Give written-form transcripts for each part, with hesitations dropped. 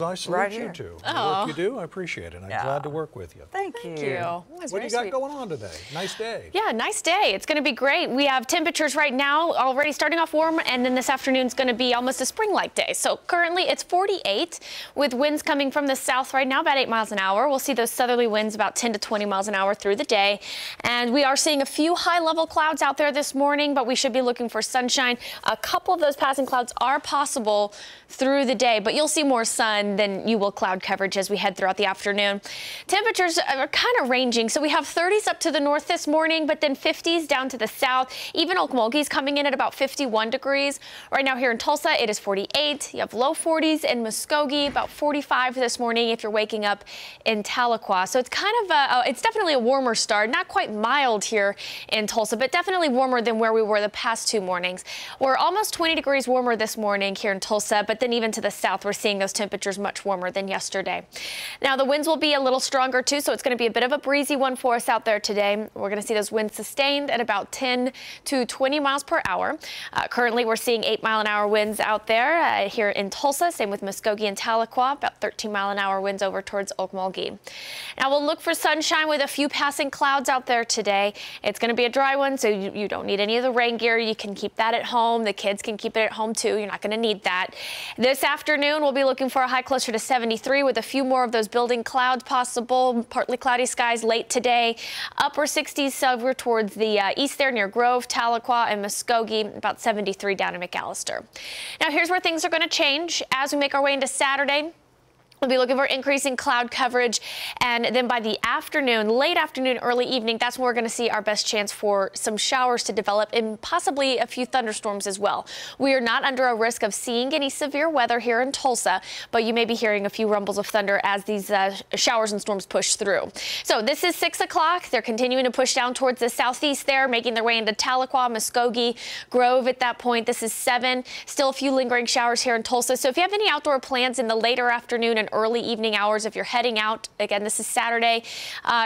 Nice to right meet here. you two. Oh. The work you do, I appreciate it. I'm glad to work with you. Thank you. What do you got going on today? Nice day. Yeah, nice day. It's going to be great. We have temperatures right now already starting off warm, and then this afternoon is going to be almost a spring-like day. So currently it's 48 with winds coming from the south right now, about 8 miles an hour. We'll see those southerly winds about 10 to 20 miles an hour through the day. And we are seeing a few high-level clouds out there this morning, but we should be looking for sunshine. A couple of those passing clouds are possible through the day, but you'll see more sun than you will cloud coverage as we head throughout the afternoon. Temperatures are kind of ranging. So we have 30s up to the north this morning, but then 50s down to the south. Even Okmulgee's coming in at about 51 degrees. Right now here in Tulsa, it is 48. You have low 40s in Muskogee, about 45 this morning if you're waking up in Tahlequah. So it's kind of it's definitely a warmer start. Not quite mild here in Tulsa, but definitely warmer than where we were the past 2 mornings. We're almost 20 degrees warmer this morning here in Tulsa, but then even to the south, we're seeing those temperatures much warmer than yesterday. Now the winds will be a little stronger too, so it's going to be a bit of a breezy one for us out there today. We're going to see those winds sustained at about 10 to 20 miles per hour. Currently, we're seeing 8-mile-an-hour winds out there here in Tulsa. Same with Muskogee and Tahlequah, about 13-mile-an-hour winds over towards Okmulgee. Now we'll look for sunshine with a few passing clouds out there today. It's going to be a dry one, so you don't need any of the rain gear. You can keep that at home. The kids can keep it at home too. You're not going to need that. This afternoon, we'll be looking for a high closer to 73 with a few more of those building clouds possible. Partly cloudy skies late today. Upper 60s over towards the east there near Grove, Tahlequah, and Muskogee. About 73 down in McAllister. Now here's where things are going to change as we make our way into Saturday. We'll be looking for increasing cloud coverage, and then by the afternoon, late afternoon, early evening, that's when we're going to see our best chance for some showers to develop and possibly a few thunderstorms as well. We are not under a risk of seeing any severe weather here in Tulsa, but you may be hearing a few rumbles of thunder as these showers and storms push through. So this is 6 o'clock. They're continuing to push down towards the southeast there, making their way into Tahlequah, Muskogee, Grove at that point. This is 7. Still a few lingering showers here in Tulsa. So if you have any outdoor plans in the later afternoon and early evening hours, if you're heading out, again, this is Saturday,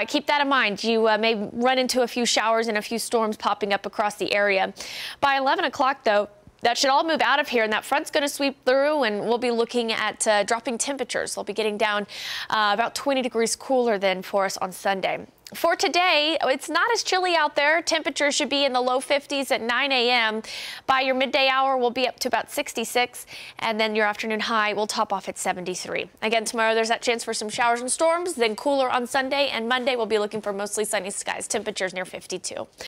keep that in mind. You may run into a few showers and a few storms popping up across the area. By 11 o'clock, though, that should all move out of here, and that front's going to sweep through, and we'll be looking at dropping temperatures. They'll be getting down about 20 degrees cooler than for us on Sunday. For today, it's not as chilly out there. Temperatures should be in the low 50s at 9 a.m. By your midday hour, we'll be up to about 66, and then your afternoon high will top off at 73. Again, tomorrow there's that chance for some showers and storms, then cooler on Sunday, and Monday we'll be looking for mostly sunny skies, temperatures near 52.